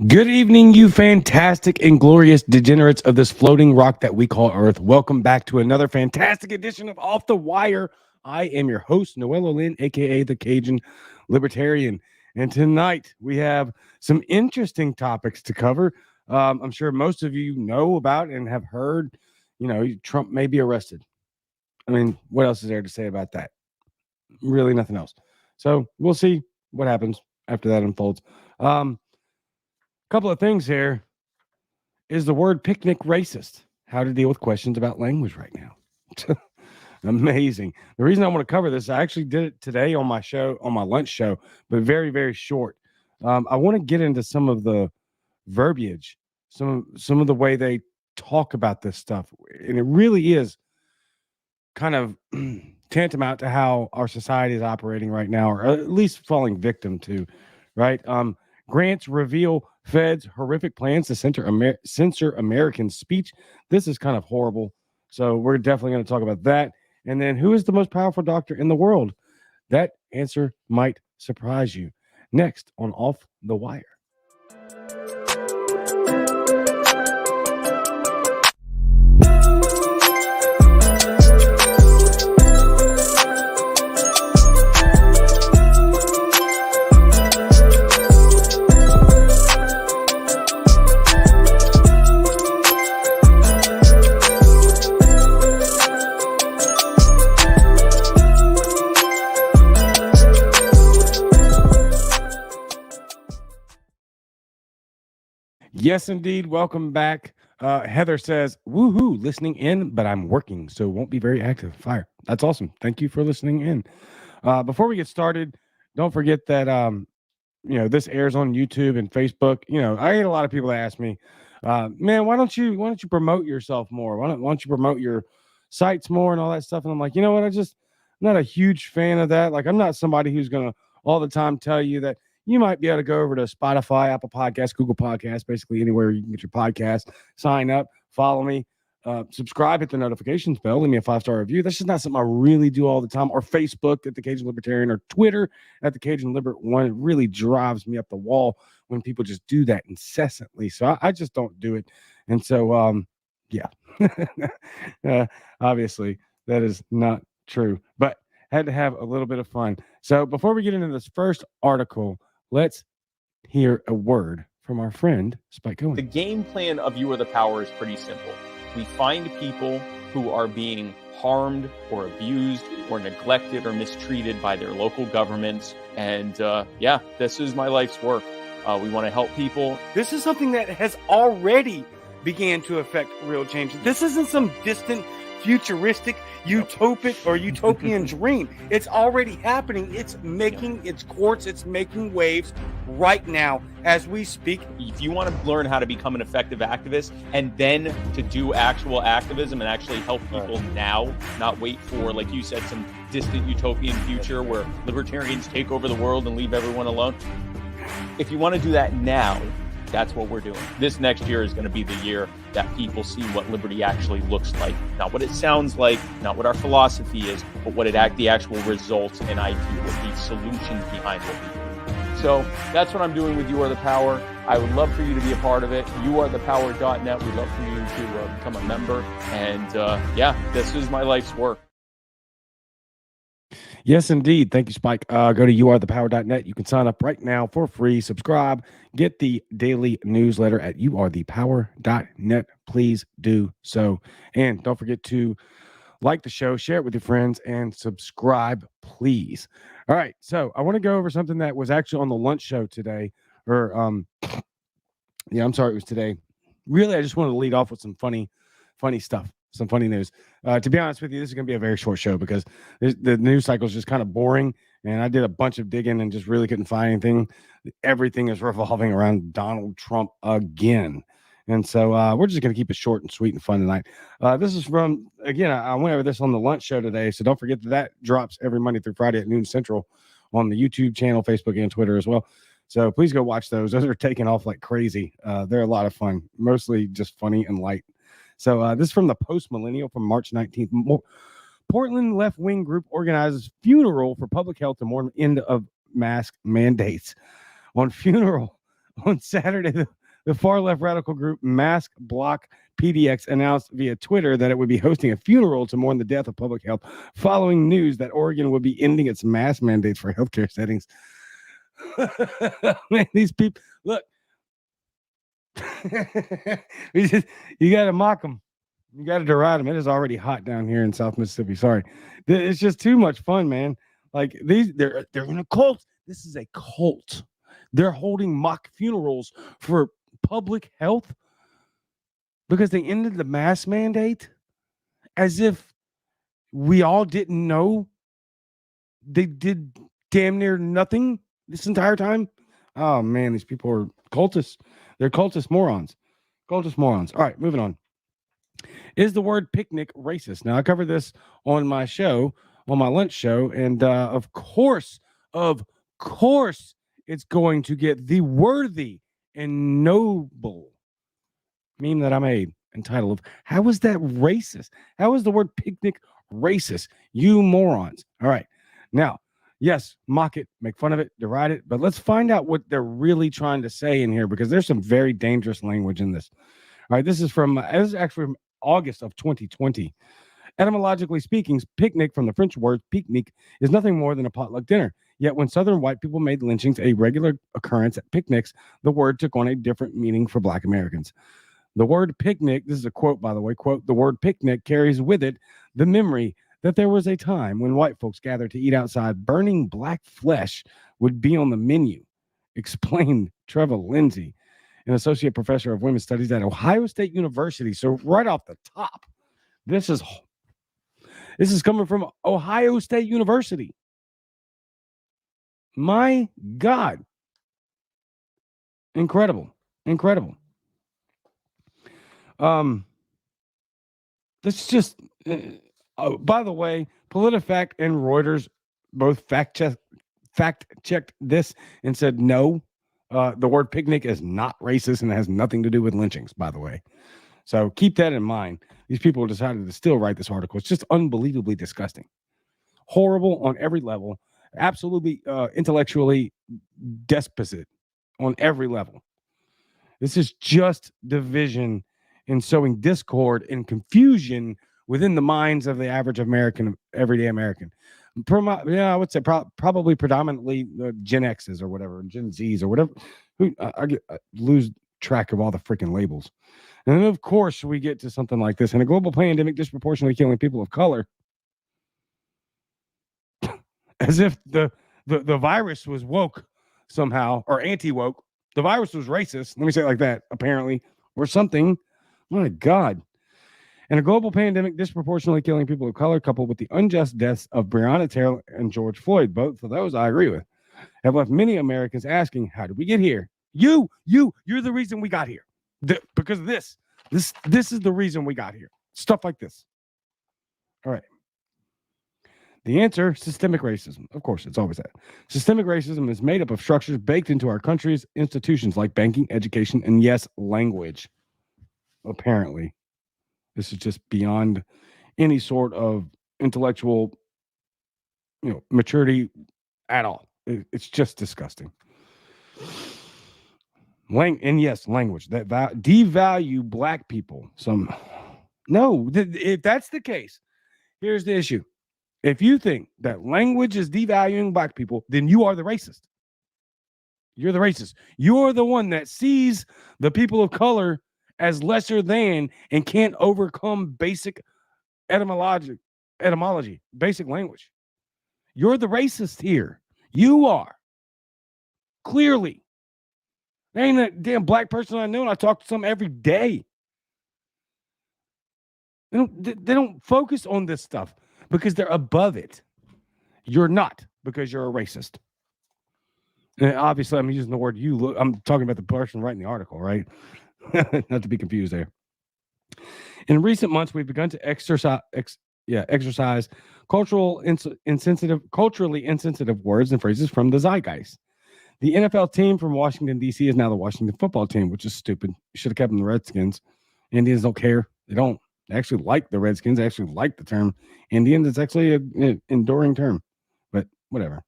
Good evening, you fantastic and glorious degenerates of this floating rock that we call Earth. Welcome back to another fantastic edition of Off the Wire. I am your host, Noel Lynn, aka the Cajun Libertarian. And tonight we have some interesting topics to cover. I'm sure most of you know about and have heard, Trump may be arrested. I mean, what else is there to say about that? Really, nothing else. So we'll see what happens after that unfolds. Couple of things here. Is the word picnic racist? How to deal with questions about language right now. Amazing. The reason I want to cover this, I actually did it today on my show, on my lunch show, but very, very short. I want to get into some of the verbiage, some of the way they talk about this stuff. And it really is kind of tantamount to how our society is operating right now, or at least falling victim to, right? Grants reveal Fed's horrific plans to censor American speech. This is kind of horrible. So we're definitely going to talk about that. And then, who is the most powerful doctor in the world? That answer might surprise you. Next on Off the Wire. Yes, indeed. Welcome back. Heather says, woohoo, listening in, but I'm working, so won't be very active. Fire. That's awesome. Thank you for listening in. Before we get started, don't forget that, this airs on YouTube and Facebook. I get a lot of people that ask me, man, why don't you promote yourself more? Why don't you promote your sites more and all that stuff? And I'm like, you know what? I'm not a huge fan of that. Like, I'm not somebody who's going to all the time tell you that you might be able to go over to Spotify, Apple Podcasts, Google Podcasts, basically anywhere you can get your podcast, sign up, follow me, subscribe, hit the notifications bell, leave me a 5-star review. That's just not something I really do all the time. Or Facebook at the Cajun Libertarian, or Twitter at the Cajun Libert one. It really drives me up the wall when people just do that incessantly. So I just don't do it. And so, obviously that is not true, but had to have a little bit of fun. So before we get into this first article, let's hear a word from our friend Spike Cohen. The game plan of You Are the Power is pretty simple. We find people who are being harmed or abused or neglected or mistreated by their local governments. And this is my life's work. We want to help people. This is something that has already began to affect real change. This isn't some distant, futuristic, utopic or utopian dream. It's already happening. It's making its course. It's making waves right now as we speak. If you want to learn how to become an effective activist and then to do actual activism and actually help people now, not wait for, like you said, some distant utopian future where libertarians take over the world and leave everyone alone. If you want to do that now, that's what we're doing. This next year is going to be the year that people see what liberty actually looks like. Not what it sounds like, not what our philosophy is, but what the actual results and idea, what the solutions behind what we do. So that's what I'm doing with You Are the Power. I would love for you to be a part of it. YouAreThePower.net. We'd love for you to become a member. And this is my life's work. Yes, indeed. Thank you, Spike. Go to youarethepower.net. You can sign up right now for free. Subscribe. Get the daily newsletter at youarethepower.net. Please do so. And don't forget to like the show, share it with your friends, and subscribe, please. All right. So I want to go over something that was actually on the lunch show today. I'm sorry, it was today. Really, I just wanted to lead off with some funny stuff. Some funny news. To be honest with you, this is going to be a very short show because the news cycle is just kind of boring. And I did a bunch of digging and just really couldn't find anything. Everything is revolving around Donald Trump again. And so we're just going to keep it short and sweet and fun tonight. This is from, again, I went over this on the lunch show today. So don't forget that drops every Monday through Friday at noon Central on the YouTube channel, Facebook, and Twitter as well. So please go watch those. Those are taking off like crazy. They're a lot of fun, mostly just funny and light. So this is from the Post Millennial from March 19th. Portland left-wing group organizes funeral for public health to mourn end of mask mandates. On funeral On Saturday, the far left radical group Mask Block PDX announced via Twitter that it would be hosting a funeral to mourn the death of public health following news that Oregon would be ending its mask mandates for healthcare settings. Man, these people, look, you got to mock them. You got to deride them. It is already hot down here in South Mississippi. Sorry. It's just too much fun, man. Like they're in a cult. This is a cult. They're holding mock funerals for public health because they ended the mask mandate as if we all didn't know they did damn near nothing this entire time. Oh, man, these people are cultists. They're cultist morons. Cultist morons. All right, moving on. Is the word picnic racist? Now, I covered this on my show, on my lunch show, and of course, it's going to get the worthy and noble meme that I made entitled, How is that racist? How is the word picnic racist? You morons. All right. Now, yes, mock it, make fun of it, deride it, but let's find out what they're really trying to say in here because there's some very dangerous language in this. All right. This is actually from August of 2020. Etymologically speaking, picnic from the French word picnic is nothing more than a potluck dinner. Yet when Southern white people made lynchings a regular occurrence at picnics, the word took on a different meaning for Black Americans. The word picnic, this is a quote, by the way, quote, the word picnic carries with it the memory that there was a time when white folks gathered to eat outside, burning Black flesh would be on the menu, explained Trevor Lindsay, an associate professor of women's studies at Ohio State University. So right off the top, this is coming from Ohio State University. My God. Incredible. This just, by the way, PolitiFact and Reuters both fact checked this and said no, the word picnic is not racist and it has nothing to do with lynchings, by the way. So keep that in mind. These people decided to still write this article. It's just unbelievably disgusting. Horrible on every level. Absolutely intellectually despotic on every level. This is just division and sowing discord and confusion within the minds of the average American, everyday American. I would say probably predominantly Gen X's or whatever, Gen Z's or whatever. I lose track of all the freaking labels. And then, of course, we get to something like this. In a global pandemic disproportionately killing people of color, as if the virus was woke somehow or anti-woke. The virus was racist. Let me say it like that, apparently, or something. My God. And a global pandemic disproportionately killing people of color, coupled with the unjust deaths of Breonna Taylor and George Floyd, both of those I agree with, have left many Americans asking, how did we get here? You're the reason we got here. Because of this is the reason we got here. Stuff like this. All right. The answer, systemic racism. Of course, it's always that. Systemic racism is made up of structures baked into our country's institutions like banking, education, and yes, language. Apparently. This is just beyond any sort of intellectual, maturity at all. It's just disgusting. Language that devalue Black people. If that's the case, here's the issue. If you think that language is devaluing Black people, then you are the racist. You're the racist. You're the one that sees the people of color as lesser than and can't overcome basic etymology, basic language. You're the racist here. You are. Clearly. There ain't a damn Black person I know, and I talk to some every day. They don't focus on this stuff because they're above it. You're not, because you're a racist. And obviously, I'm using the word you. I'm talking about the person writing the article, right? Not to be confused there. In recent months, we've begun to exercise culturally insensitive words and phrases from the zeitgeist. The NFL team from Washington, D.C. is now the Washington football team, which is stupid. You should have kept them the Redskins. Indians don't care. They don't. They actually like the Redskins. They actually like the term Indians. It's actually an enduring term, but whatever.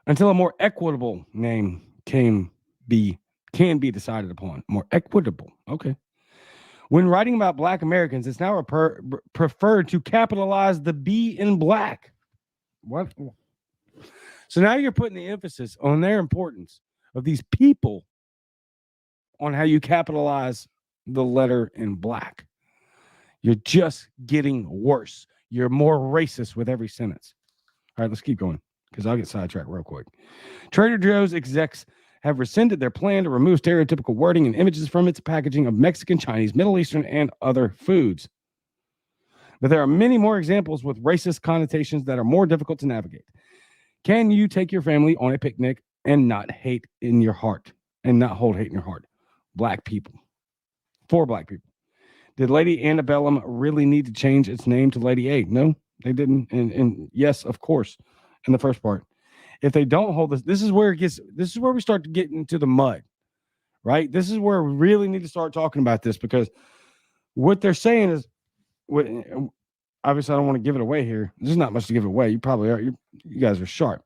until a more equitable name can be decided upon. More equitable. Okay. When writing about Black Americans, it's now preferred to capitalize the B in Black. What? So now you're putting the emphasis on their importance of these people on how you capitalize the letter in Black. You're just getting worse. You're more racist with every sentence. All right, let's keep going because I'll get sidetracked real quick. Trader Joe's execs have rescinded their plan to remove stereotypical wording and images from its packaging of Mexican, Chinese, Middle Eastern, and other foods. But there are many more examples with racist connotations that are more difficult to navigate. Can you take your family on a picnic and not hate in your heart and not hold hate in your heart? Black people. For Black people. Did Lady Antebellum really need to change its name to Lady A? No, they didn't. And yes, of course, in the first part. If they don't hold this is where we start to get into the mud, right? This is where we really need to start talking about this because what they're saying is, obviously, I don't want to give it away here. There's not much to give away. You probably are. You guys are sharp.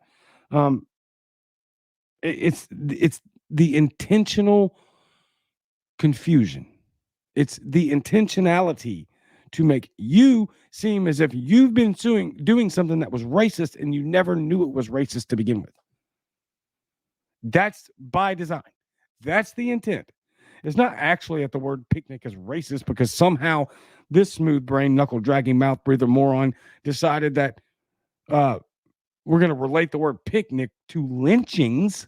It's the intentional confusion. It's the intentionality to make you seem as if you've been doing something that was racist and you never knew it was racist to begin with. That's by design. That's the intent. It's not actually that the word picnic is racist because somehow this smooth brain, knuckle dragging, mouth breather moron decided that we're going to relate the word picnic to lynchings.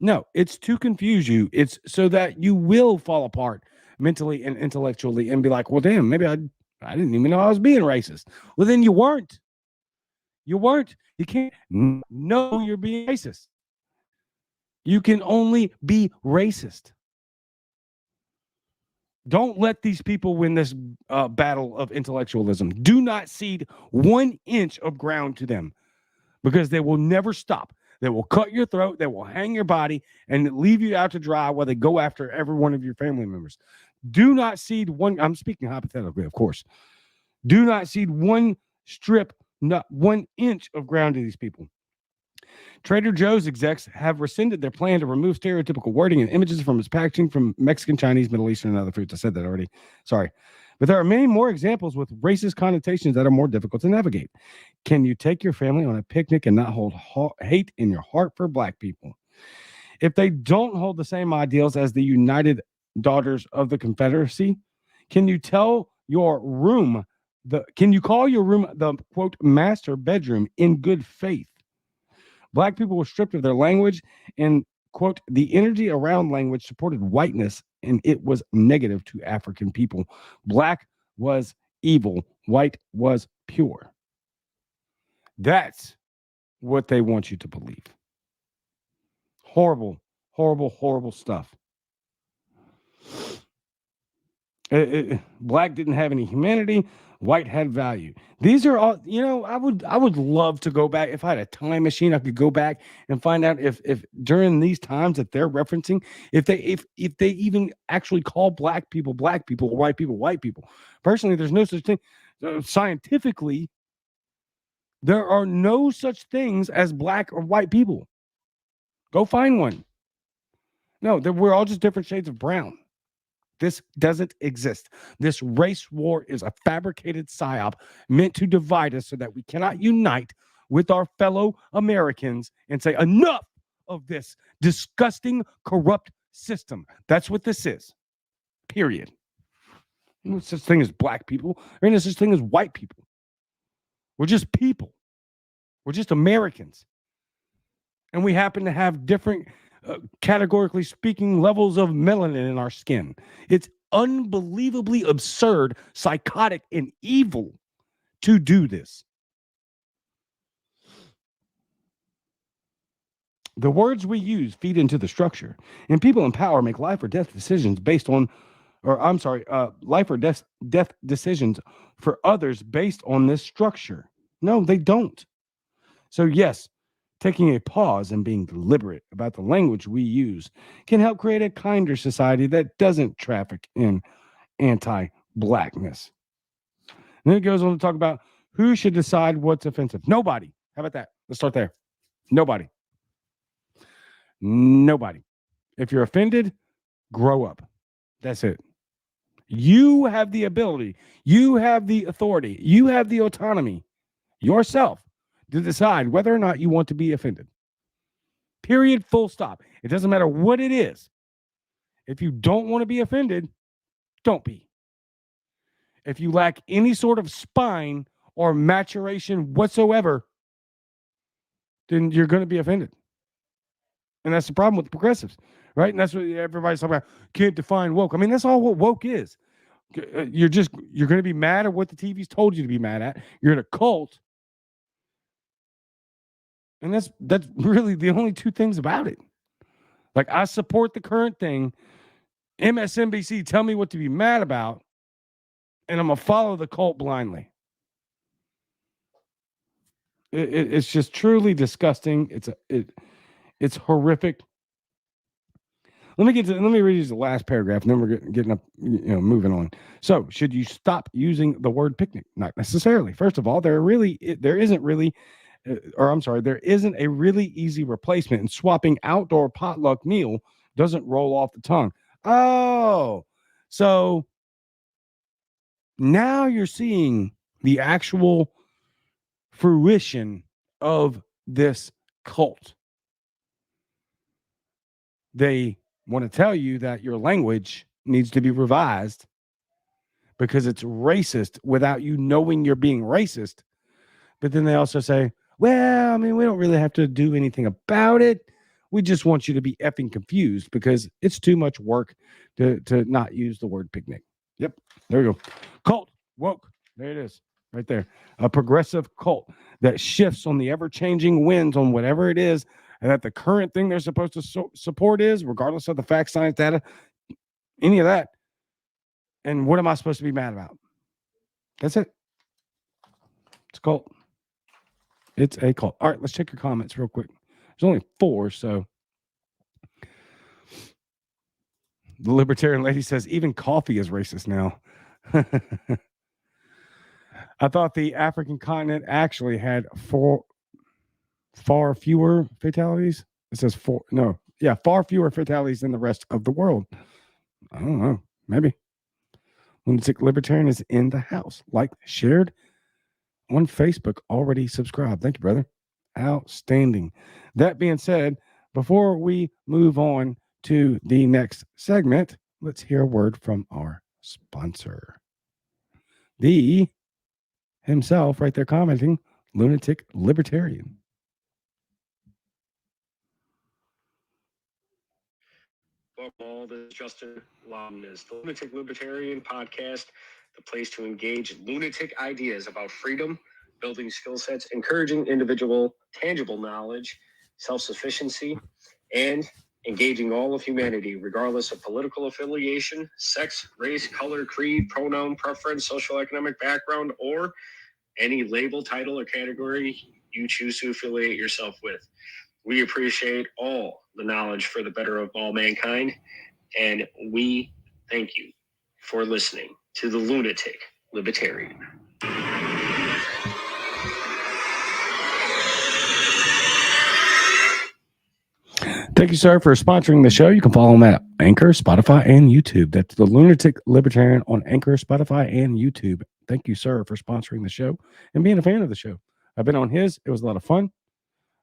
No, it's to confuse you. It's so that you will fall apart mentally and intellectually and be like, well, damn, maybe I didn't even know I was being racist. Well, then you weren't. You weren't. You can't know you're being racist. You can only be racist. Don't let these people win this battle of intellectualism. Do not cede 1 inch of ground to them because they will never stop. They will cut your throat. They will hang your body and leave you out to dry while they go after every one of your family members. Do not cede one. I'm speaking hypothetically, of course. Do not cede one strip, not 1 inch of ground to these people. Trader Joe's execs have rescinded their plan to remove stereotypical wording and images from its packaging from Mexican, Chinese, Middle Eastern, and other foods. I said that already. Sorry. But there are many more examples with racist connotations that are more difficult to navigate. Can you take your family on a picnic and not hold hate in your heart for Black people? If they don't hold the same ideals as the United Daughters of the Confederacy, can you call your room the quote master bedroom in good faith? Black people were stripped of their language and, quote, the energy around language supported whiteness and it was negative to African people. Black was evil. White was pure. That's what they want you to believe. Horrible, horrible, horrible stuff. Black didn't have any humanity. White had value. These are all, I would love to go back. If I had a time machine, I could go back and find out if during these times that they're referencing, if they even actually call black people, or white people, white people. Personally, there's no such thing. Scientifically, there are no such things as black or white people. Go find one. No, we're all just different shades of brown. This doesn't exist. This race war is a fabricated psyop meant to divide us so that we cannot unite with our fellow Americans and say, enough of this disgusting, corrupt system. That's what this is. Period. There's no such thing as black people. There ain't no such thing as white people. We're just people. We're just Americans. And we happen to have different categorically speaking, levels of melanin in our skin. It's unbelievably absurd, psychotic, and evil to do this. The words we use feed into the structure, and people in power make life or death decisions life or death decisions for others based on this structure. No, they don't. So yes, taking a pause and being deliberate about the language we use can help create a kinder society that doesn't traffic in anti-blackness. And then it goes on to talk about who should decide what's offensive. Nobody. How about that? Let's start there. Nobody. Nobody. If you're offended, grow up. That's it. You have the ability, you have the authority, you have the autonomy yourself to decide whether or not you want to be offended. Period, full stop. It doesn't matter what it is. If you don't want to be offended, don't be. If you lack any sort of spine or maturation whatsoever, then you're going to be offended. And that's the problem with the progressives, right? And that's what everybody's talking about. Can't define woke. I mean, that's all what woke is. You're going to be mad at what the TV's told you to be mad at. You're in a cult. And that's really the only two things about it. Like, I support the current thing. MSNBC tell me what to be mad about, and I'm going to follow the cult blindly. It's just truly disgusting. It's horrific. Let me read you the last paragraph, and then we're getting up, moving on. So, should you stop using the word picnic? Not necessarily. First of all, there isn't a really easy replacement, and swapping outdoor potluck meal doesn't roll off the tongue. Oh, so now you're seeing the actual fruition of this cult. They want to tell you that your language needs to be revised because it's racist without you knowing you're being racist. But then they also say, well, I mean, we don't really have to do anything about it. We just want you to be effing confused because it's too much work to not use the word picnic. Yep. There you go. Cult. Woke. There it is. Right there. A progressive cult that shifts on the ever-changing winds on whatever it is, and that the current thing they're supposed to support is, regardless of the facts, science, data, any of that. And what am I supposed to be mad about? That's it. It's a cult. It's a cult. All right, let's check your comments real quick. There's only 4, so. The libertarian lady says, even coffee is racist now. I thought the African continent actually had far fewer fatalities. It says far fewer fatalities than the rest of the world. I don't know. Maybe. Lunatic Libertarian is in the house. Like, shared on Facebook, already subscribed. Thank you, brother. Outstanding. That being said, before we move on to the next segment, let's hear a word from our sponsor. The himself right there commenting, Lunatic Libertarian. Welcome all. This is Justin Loudon, is the Lunatic Libertarian podcast, the place to engage lunatic ideas about freedom, building skill sets, encouraging individual tangible knowledge, self-sufficiency, and engaging all of humanity, regardless of political affiliation, sex, race, color, creed, pronoun, preference, social economic background, or any label, title, or category you choose to affiliate yourself with. We appreciate all the knowledge for the better of all mankind, and we thank you for listening to the Lunatic Libertarian. Thank you, sir, for sponsoring the show. You can follow him at Anchor, Spotify, and YouTube. That's the Lunatic Libertarian on Anchor, Spotify, and YouTube. Thank you, sir, for sponsoring the show and being a fan of the show. I've been on his. It was a lot of fun.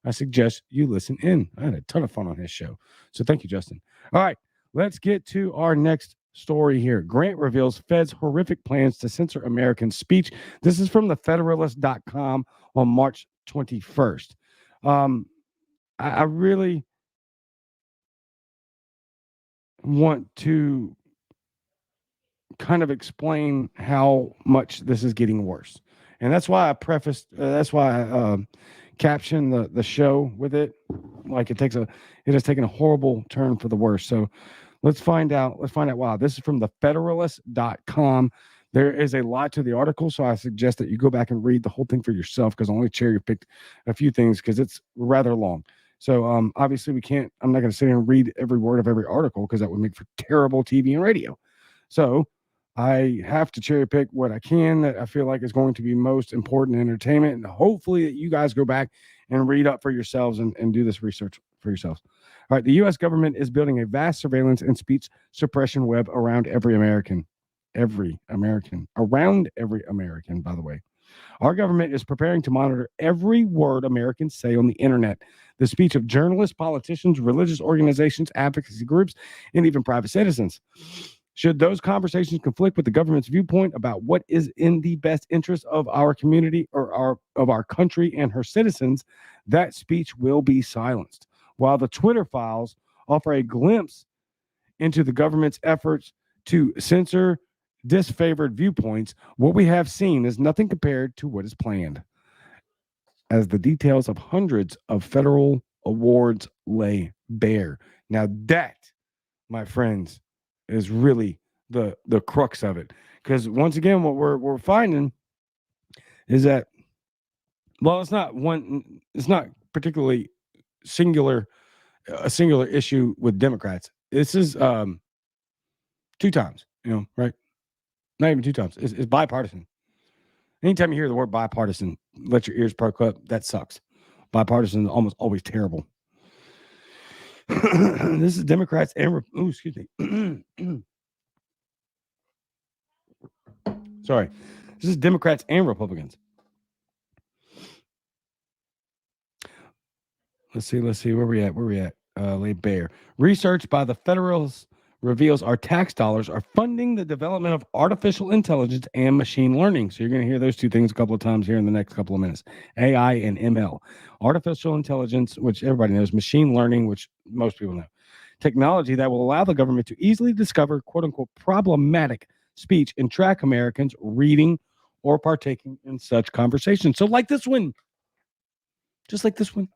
I suggest you listen in. I had a ton of fun on his show. So thank you, Justin. All right, let's get to our next story here. Grant reveals Fed's horrific plans to censor American speech. This is from the Federalist.com on March 21st. I really want to kind of explain how much this is getting worse. And that's why I caption the show with it. Like, it has taken a horrible turn for the worse. So let's find out why. This is from the Federalist.com. There is a lot to the article, so I suggest that you go back and read the whole thing for yourself, because I only cherry picked a few things because it's rather long. So obviously I'm not going to sit here and read every word of every article, because that would make for terrible TV and radio. So I have to cherry pick what I can that I feel like is going to be most important entertainment. And hopefully that you guys go back and read up for yourselves and do this research for yourselves. All right. The U.S. government is building a vast surveillance and speech suppression web around every American. Around every American, by the way. Our government is preparing to monitor every word Americans say on the internet, the speech of journalists, politicians, religious organizations, advocacy groups, and even private citizens. Should those conversations conflict with the government's viewpoint about what is in the best interest of our community or of our country and her citizens, that speech will be silenced. While the Twitter files offer a glimpse into the government's efforts to censor disfavored viewpoints, what we have seen is nothing compared to what is planned, as the details of hundreds of federal awards lay bare. Now, that, my friends, is really the crux of it. Because once again, what we're finding is that, well, it's not particularly a singular issue with Democrats. This is two times, right? Not even two times. It's bipartisan. Anytime you hear the word bipartisan, let your ears perk up. That sucks. Bipartisan is almost always terrible. This is Democrats and excuse me. Sorry. This is Democrats and Republicans. Let's see where we at. Laid bare. Research by the Federals reveals our tax dollars are funding the development of artificial intelligence and machine learning. So you're going to hear those two things a couple of times here in the next couple of minutes. AI and ML. Artificial intelligence, which everybody knows, machine learning, which most people know. Technology that will allow the government to easily discover, quote unquote, problematic speech and track Americans reading or partaking in such conversations. So like this one. Just like this one.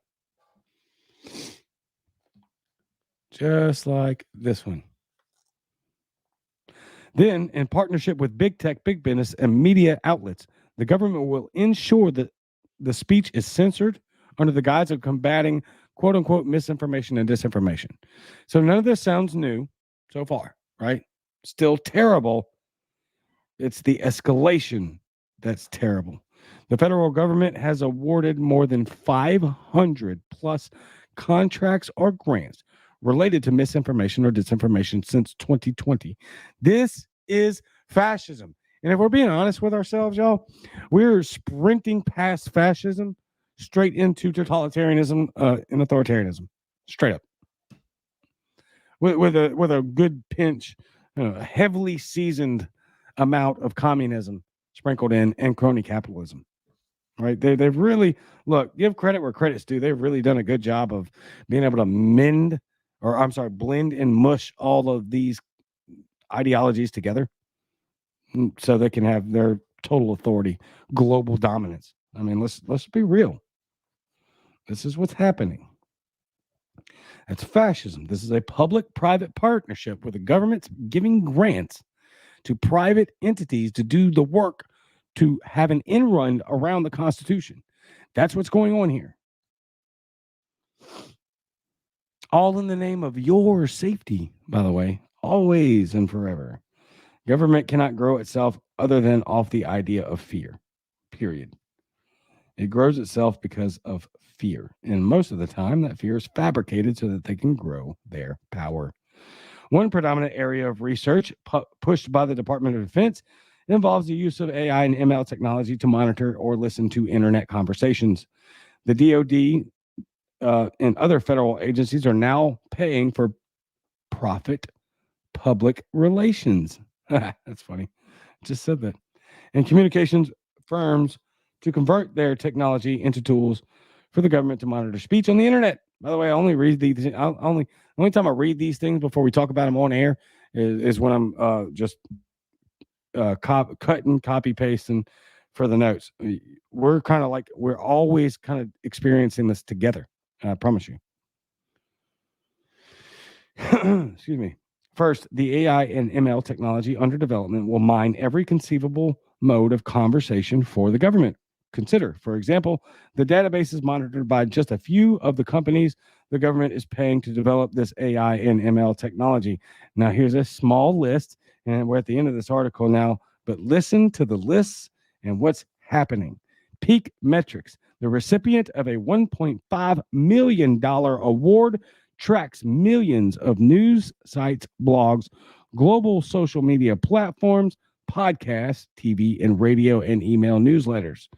Just like this one. Then, in partnership with big tech, big business, and media outlets, the government will ensure that the speech is censored under the guise of combating, quote unquote, misinformation and disinformation. So none of this sounds new so far, right? Still terrible. It's the escalation that's terrible. The federal government has awarded more than 500 plus contracts or grants related to misinformation or disinformation since 2020. This is fascism. And if we're being honest with ourselves, y'all, we're sprinting past fascism straight into totalitarianism and authoritarianism. Straight up. With a good pinch, heavily seasoned amount of communism sprinkled in and crony capitalism. Right? They've really, look, give credit where credit's due. They've really done a good job of being able to blend and mush all of these ideologies together so they can have their total authority, global dominance. I mean, let's be real. This is what's happening. That's fascism. This is a public-private partnership where the government's giving grants to private entities to do the work to have an end run around the Constitution. That's what's going on here. All in the name of your safety, by the way, always and forever. Government cannot grow itself other than off the idea of fear, period. It grows itself because of fear. And most of the time, that fear is fabricated so that they can grow their power. One predominant area of research pushed by the Department of Defense involves the use of AI and ML technology to monitor or listen to internet conversations. The DoD and other federal agencies are now paying for profit public relations. That's funny. Just said that. And communications firms to convert their technology into tools for the government to monitor speech on the internet. By the way, I only read these. Only time I read these things before we talk about them on air is when I'm just cutting, copy pasting for the notes. We're kind of like, we're always kind of experiencing this together. I promise you. Excuse me. First, the AI and ML technology under development will mine every conceivable mode of conversation for the government. Consider, for example, the database is monitored by just a few of the companies the government is paying to develop this AI and ML technology. Now, here's a small list, And we're at the end of this article now, but listen to the lists and what's happening. Peak Metrics, the recipient of a $1.5 million award, tracks millions of news sites, blogs, global social media platforms, podcasts, TV and radio, and email newsletters.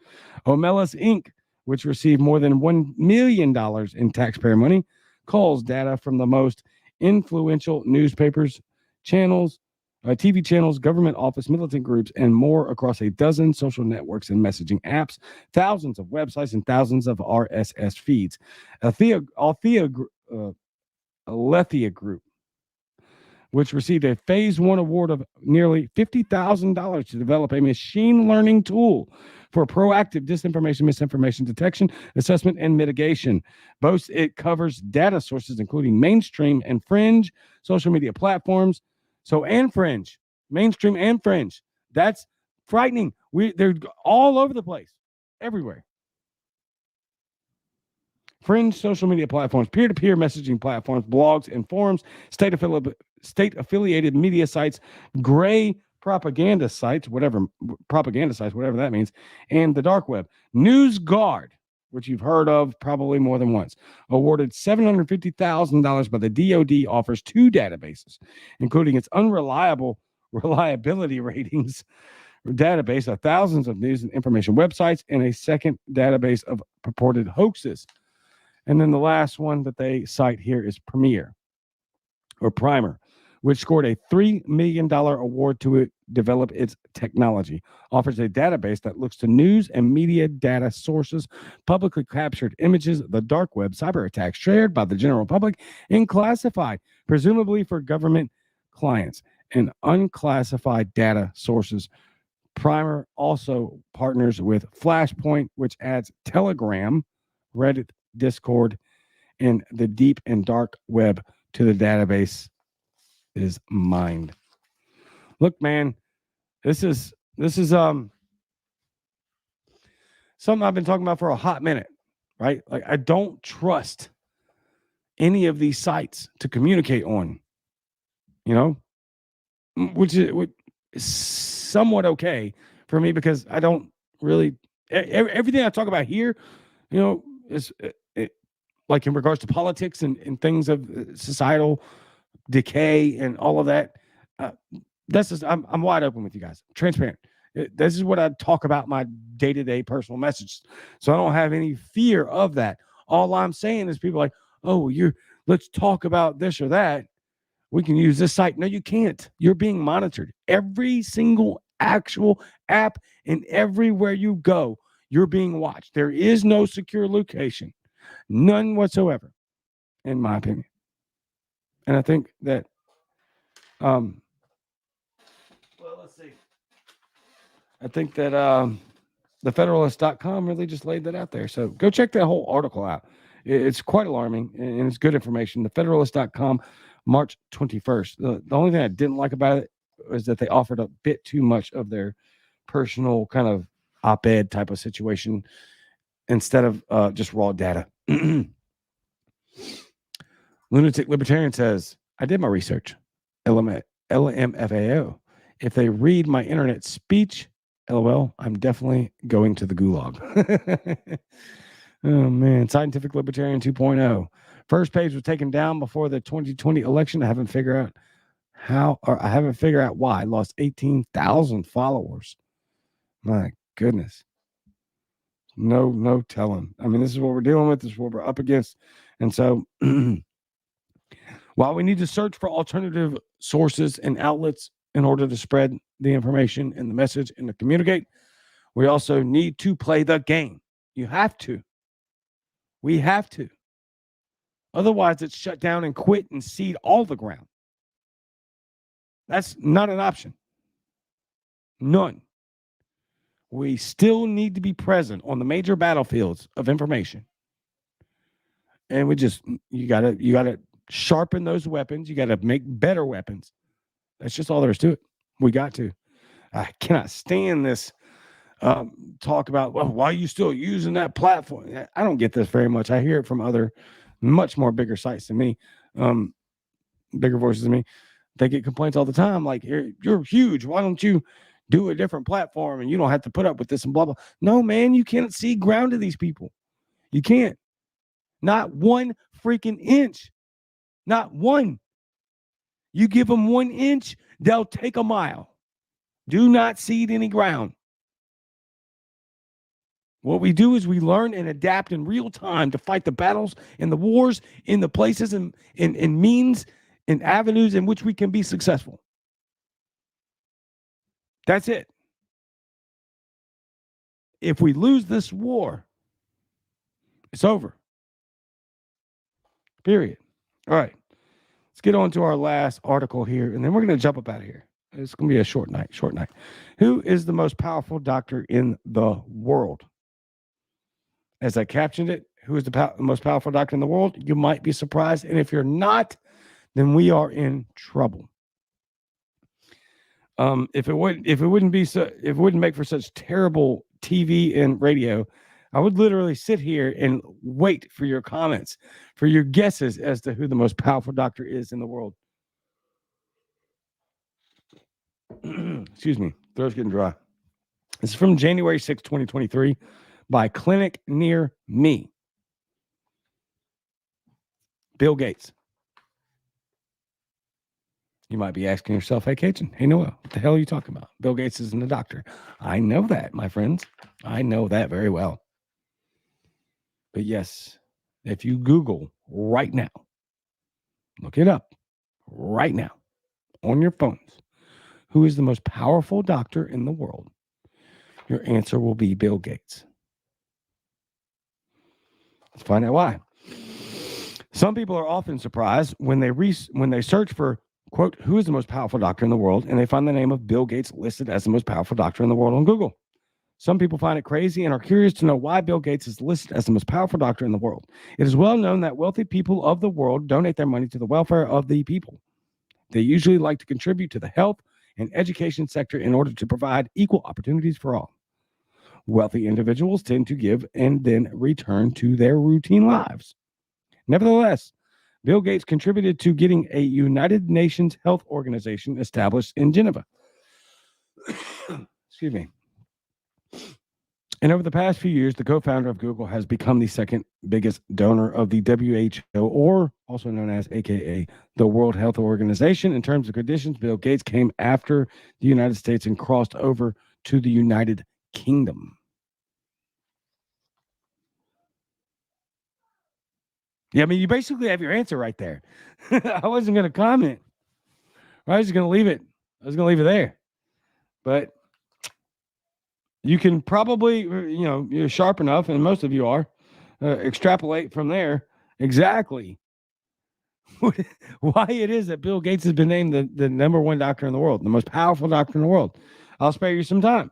Omelas Inc., which received more than $1 million in taxpayer money, calls data from the most influential newspapers, channels, TV channels, government office, militant groups, and more across a dozen social networks and messaging apps, thousands of websites, and thousands of RSS feeds. Alethea Group, which received a Phase 1 award of nearly $50,000 to develop a machine learning tool for proactive disinformation, misinformation detection, assessment, and mitigation. Both it covers data sources, including mainstream and fringe social media platforms. So, and fringe, mainstream and fringe. That's frightening. They're all over the place, everywhere. Fringe social media platforms, peer-to-peer messaging platforms, blogs and forums, state-affiliated media sites, gray propaganda sites, whatever that means, and the dark web. NewsGuard, which you've heard of probably more than once, awarded $750,000 by the DoD, offers two databases, including its reliability ratings database of thousands of news and information websites, and a second database of purported hoaxes. And then the last one that they cite here is Primer, which scored a $3 million award to develop its technology. Offers a database that looks to news and media data sources, publicly captured images, the dark web, cyber attacks shared by the general public, and classified, presumably for government clients, and unclassified data sources. Primer also partners with Flashpoint, which adds Telegram, Reddit, Discord, and the deep and dark web to the database. Is mind. Look, man, this is something I've been talking about for a hot minute, right? Like, I don't trust any of these sites to communicate on, which is somewhat okay for me, because I don't really everything I talk about here, is like in regards to politics and things of societal decay and all of that. That's just I'm wide open with you guys, transparent. This is what I talk about my day-to-day personal messages, so I don't have any fear of that. All I'm saying is people are like, oh, let's talk about this or that. We can use this site. No, you can't. You're being monitored. Every single actual app and everywhere you go, you're being watched. There is no secure location, none whatsoever, in my opinion. And I think that, well, let's see. I think that the Federalist.com really just laid that out there. So go check that whole article out. It's quite alarming, and it's good information. The Federalist.com, March 21st. The only thing I didn't like about it was that they offered a bit too much of their personal kind of op-ed type of situation instead of just raw data. Lunatic Libertarian says, I did my research. LMFAO. If they read my internet speech, LOL, I'm definitely going to the gulag. Oh, man. Scientific Libertarian 2.0. First page was taken down before the 2020 election. I haven't figured out why. I lost 18,000 followers. My goodness. No telling. I mean, this is what we're dealing with. This is what we're up against. And so while we need to search for alternative sources and outlets in order to spread the information and the message and to communicate, we also need to play the game. You have to. We have to. Otherwise, it's shut down and quit and cede all the ground. That's not an option. None. We still need to be present on the major battlefields of information. And you gotta sharpen those weapons. You gotta make better weapons. That's just all there is to it. We got to. I cannot stand this talk about, well, why are you still using that platform? I don't get this very much. I hear it from other much more bigger sites than me, bigger voices than me. They get complaints all the time, like, you're huge. Why don't you do a different platform and you don't have to put up with this and blah, blah. No, man, you can't see ground to these people. You can't. Not one freaking inch. Not one. You give them 1 inch, they'll take a mile. Do not cede any ground. What we do is we learn and adapt in real time to fight the battles and the wars in the places and means and avenues in which we can be successful. That's it. If we lose this war, it's over. Period. All right. Let's get on to our last article here, and then we're going to jump up out of here. It's going to be a short night. Who is the most powerful doctor in the world? As I captioned it, who is the most powerful doctor in the world? You might be surprised. And if you're not, then we are in trouble. If it wouldn't make for such terrible TV and radio, I would literally sit here and wait for your comments, for your guesses as to who the most powerful doctor is in the world. Excuse me, throat's getting dry. This is from January 6, 2023 by Clinic Near Me. Bill Gates. You might be asking yourself, hey, Cajun, hey, Noah, what the hell are you talking about? Bill Gates isn't a doctor. I know that, my friends. I know that very well. But yes, if you Google right now, look it up right now on your phones, who is the most powerful doctor in the world, your answer will be Bill Gates. Let's find out why. Some people are often surprised when they search for, quote, who is the most powerful doctor in the world, and they find the name of Bill Gates listed as the most powerful doctor in the world on Google. Some people find it crazy and are curious to know why Bill Gates is listed as the most powerful doctor in the world. It is well known that wealthy people of the world donate their money to the welfare of the people. They usually like to contribute to the health and education sector in order to provide equal opportunities for all. Wealthy individuals tend to give and then return to their routine lives. Nevertheless, Bill Gates contributed to getting a United Nations Health Organization established in Geneva. Excuse me. And over the past few years, the co-founder of Google has become the second biggest donor of the WHO, or also known as AKA the World Health Organization. In terms of conditions, Bill Gates came after the United States and crossed over to the United Kingdom. Yeah, I mean, you basically have your answer right there. I wasn't going to comment. I was just going to leave it. I was going to leave it there. But you can probably, you're sharp enough, and most of you are, extrapolate from there exactly why it is that Bill Gates has been named the number one doctor in the world, the most powerful doctor in the world. I'll spare you some time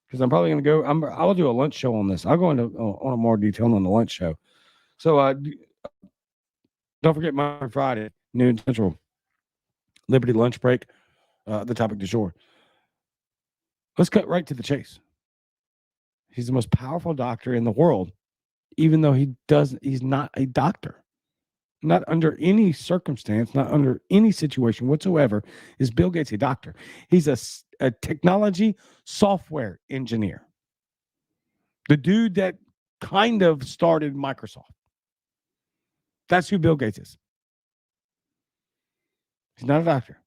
because I'm probably going to go. I'll do a lunch show on this. I'll go into on a more detail on the lunch show. So don't forget my Friday, noon Central, Liberty lunch break, the topic du jour. Let's cut right to the chase. He's the most powerful doctor in the world, even though he's not a doctor. Not under any circumstance, not under any situation whatsoever, is Bill Gates a doctor. He's a technology software engineer. The dude that kind of started Microsoft. That's who Bill Gates is. He's not a doctor.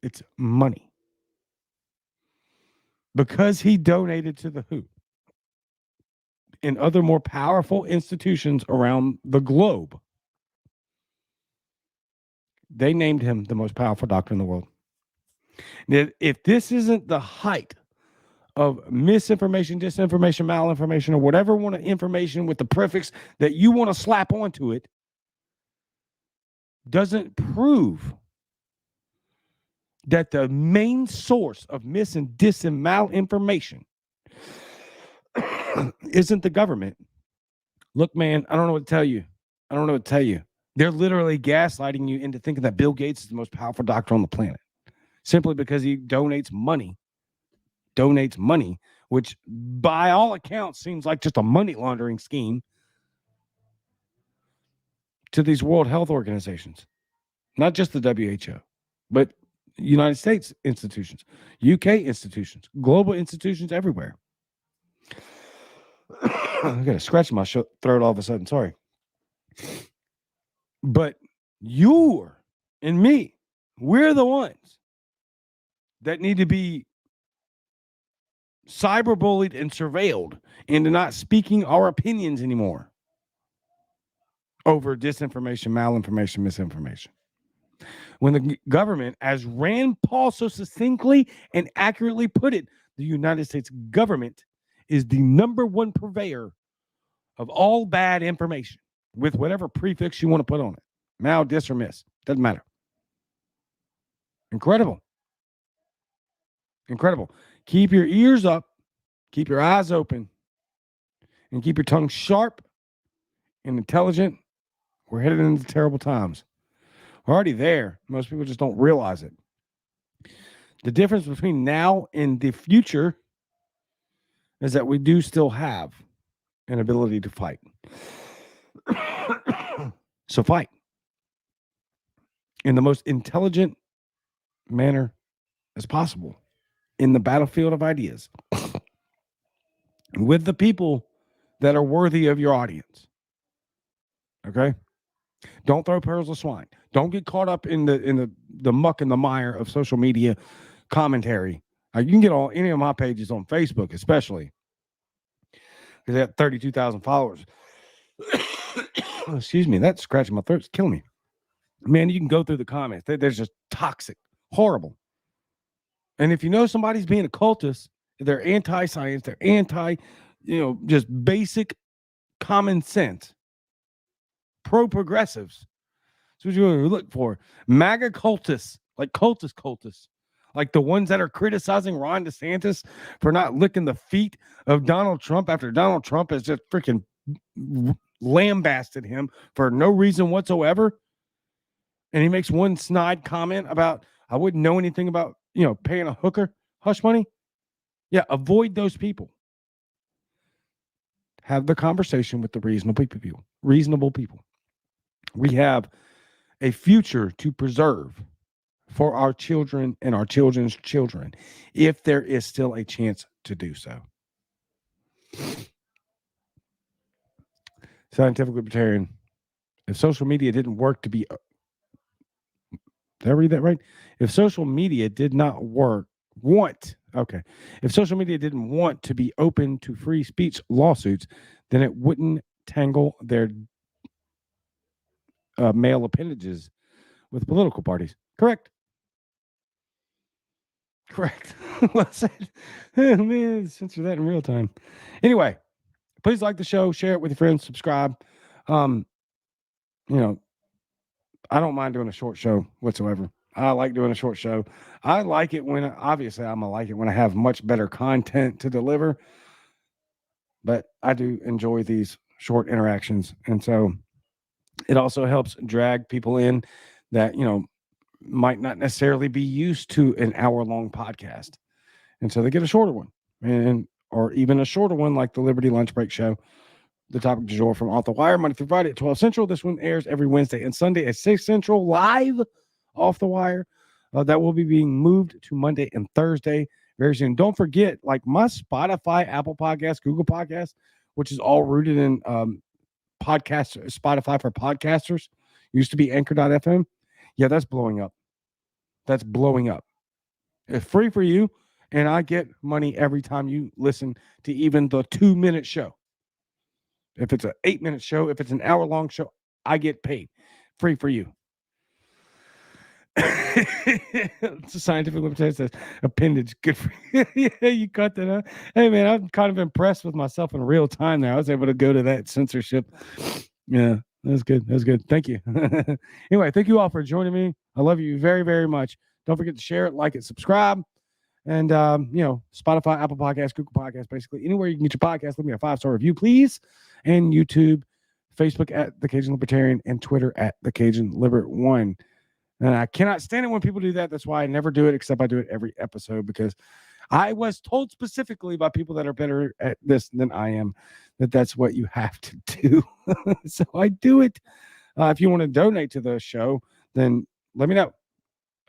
It's money. Because he donated to the WHO and other more powerful institutions around the globe, they named him the most powerful doctor in the world. Now, if this isn't the height of misinformation, disinformation, malinformation, or whatever information with the prefix that you want to slap onto it, doesn't prove that the main source of mis and dis and malinformation isn't the government. Look, man, I don't know what to tell you. They're literally gaslighting you into thinking that Bill Gates is the most powerful doctor on the planet simply because he donates money, which by all accounts seems like just a money laundering scheme to these World Health Organizations, not just the WHO. but United States institutions, UK institutions, global institutions everywhere. I got a scratch in my throat all of a sudden. Sorry. But you and me, we're the ones that need to be cyberbullied and surveilled into not speaking our opinions anymore over disinformation, malinformation, misinformation. When the government, as Rand Paul so succinctly and accurately put it, the United States government is the number one purveyor of all bad information with whatever prefix you want to put on it. Mal, dis, or miss. Doesn't matter. Incredible. Incredible. Keep your ears up, keep your eyes open, and keep your tongue sharp and intelligent. We're headed into terrible times. We're already there. Most people just don't realize it. The difference between now and the future is that we do still have an ability to fight. So fight in the most intelligent manner as possible in the battlefield of ideas with the people that are worthy of your audience. Okay? Don't throw pearls of swine. Don't get caught up in the muck and the mire of social media commentary. You can get on any of my pages on Facebook, especially because they have 32,000 followers. Excuse me, that's scratching my throat. It's killing me. Man, you can go through the comments. They're just toxic, horrible. And if you know somebody's being a cultist, they're anti-science, they're anti, just basic common sense. Pro-progressives. That's what you look for. MAGA cultists, like cultists. Like the ones that are criticizing Ron DeSantis for not licking the feet of Donald Trump after Donald Trump has just freaking lambasted him for no reason whatsoever. And he makes one snide comment about, I wouldn't know anything about, paying a hooker hush money. Yeah, avoid those people. Have the conversation with the reasonable people. We have a future to preserve for our children and our children's children, if there is still a chance to do so. Scientific Libertarian, if social media didn't work to be, did I read that right? If social media did not if social media didn't want to be open to free speech lawsuits, then it wouldn't tangle their male appendages with political parties. Correct. Well said. Man, censor that in real time. Anyway, please like the show, share it with your friends, subscribe. I don't mind doing a short show whatsoever. I like doing a short show. I like it when, obviously, I'm going to like it when I have much better content to deliver. But I do enjoy these short interactions. And so it also helps drag people in that, might not necessarily be used to an hour-long podcast. And so they get a shorter one, or even a shorter one like the Liberty Lunch Break Show. The topic du jour from Off the Wire, Monday through Friday at 12 Central. This one airs every Wednesday and Sunday at 6 Central, live off the wire. That will be being moved to Monday and Thursday very soon. Don't forget, like my Spotify, Apple Podcasts, Google Podcasts, which is all rooted in Spotify for podcasters. Used to be Anchor.fm. Yeah, that's blowing up. It's free for you, and I get money every time you listen to even the 2-minute show. If it's an 8-minute show, if it's an hour-long show, I get paid. Free for you. It's a scientific libertarian says appendage. Good for you. Yeah, you cut that out. Hey, man, I'm kind of impressed with myself in real time now. I was able to go to that censorship. Yeah, that's good. Thank you. Anyway, thank you all for joining me. I love you very, very much. Don't forget to share it, like it, subscribe. And, Spotify, Apple Podcasts, Google Podcasts, basically anywhere you can get your podcast, leave me a 5-star review, please. And YouTube, Facebook at The Cajun Libertarian, and Twitter at The Cajun Libert 1. And I cannot stand it when people do that. That's why I never do it, except I do it every episode, because I was told specifically by people that are better at this than I am that that's what you have to do. So I do it. If you want to donate to the show, then let me know.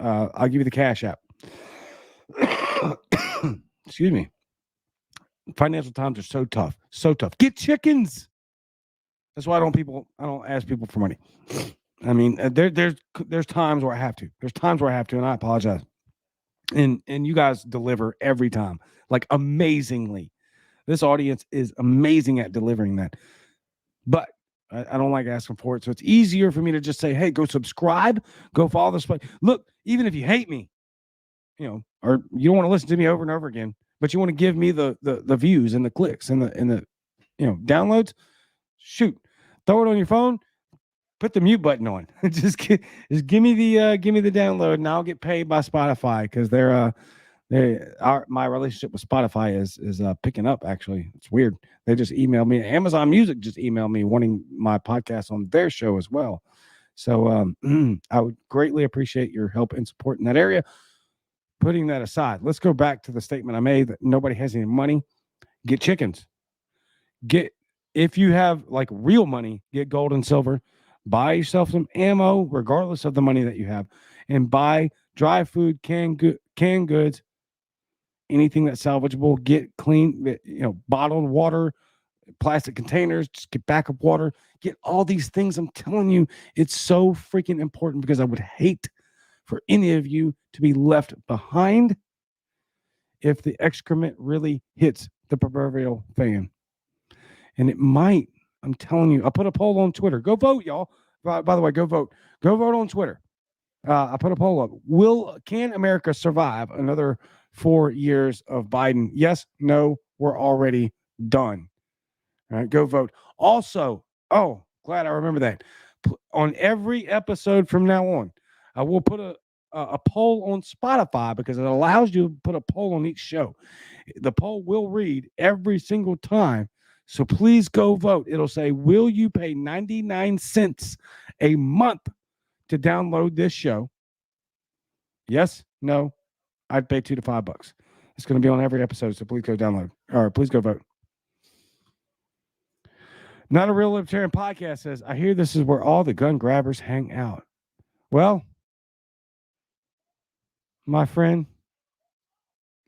I'll give you the Cash App. Excuse me. Financial times are so tough, so tough. Get chickens. That's why I don't ask people for money. I mean, there's times where I have to. There's times where I have to, and I apologize. And you guys deliver every time, like amazingly. This audience is amazing at delivering that. But I don't like asking for it, so it's easier for me to just say, "Hey, go subscribe, go follow this place." Look, even if you hate me, or you don't want to listen to me over and over again, but you want to give me the views and the clicks and the downloads, shoot, throw it on your phone, put the mute button on. just give me the download, and I'll get paid by Spotify because my relationship with Spotify is picking up. Actually, it's weird. They just emailed me. Amazon Music just emailed me wanting my podcast on their show as well. So I would greatly appreciate your help and support in that area. Putting that aside, let's go back to the statement I made that nobody has any money. Get chickens. If you have like real money, get gold and silver. Buy yourself some ammo, regardless of the money that you have, and buy dry food, canned goods, anything that's salvageable. Get clean, bottled water, plastic containers. Just get backup water. Get all these things. I'm telling you, it's so freaking important because I would hate for any of you to be left behind if the excrement really hits the proverbial fan. And it might. I'm telling you, I put a poll on Twitter. Go vote, y'all. By the way, go vote. Go vote on Twitter. I put a poll up. Can America survive another 4 years of Biden? Yes, no, we're already done. All right, go vote. Also, glad I remember that. On every episode from now on, I will put a poll on Spotify because it allows you to put a poll on each show. The poll will read every single time. So please go vote. It'll say, will you pay 99 cents a month to download this show? Yes, no, I'd pay $2 to $5. It's going to be on every episode. So please go download or please go vote. Not a Real Libertarian Podcast says, I hear this is where all the gun grabbers hang out. Well, my friend,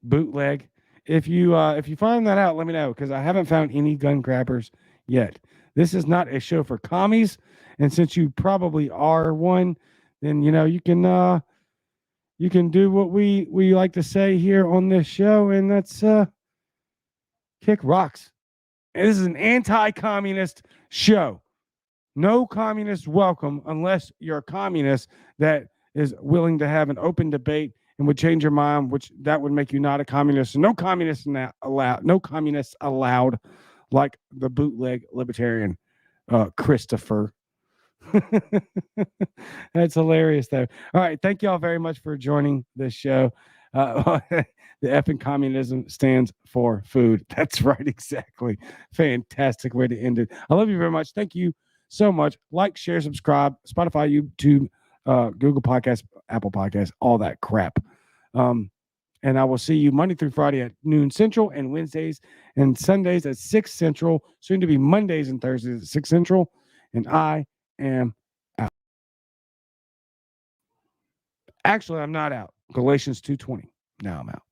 bootleg. If you find that out, let me know because I haven't found any gun grabbers yet. This is not a show for commies, and since you probably are one, then you can do what we like to say here on this show, and that's kick rocks. And this is an anti-communist show. No communist welcome unless you're a communist that is willing to have an open debate and would change your mind, which that would make you not a communist. No communists allowed. No communists allowed, like the bootleg libertarian Christopher. That's hilarious, though. All right, thank y'all very much for joining this show. The F in communism stands for food. That's right, exactly. Fantastic way to end it. I love you very much. Thank you so much. Like, share, subscribe, Spotify, YouTube, Google Podcasts, Apple Podcasts, all that crap. And I will see you Monday through Friday at noon Central and Wednesdays and Sundays at 6 Central, soon to be Mondays and Thursdays at 6 Central. And I am out. Actually, I'm not out. Galatians 2:20. Now I'm out.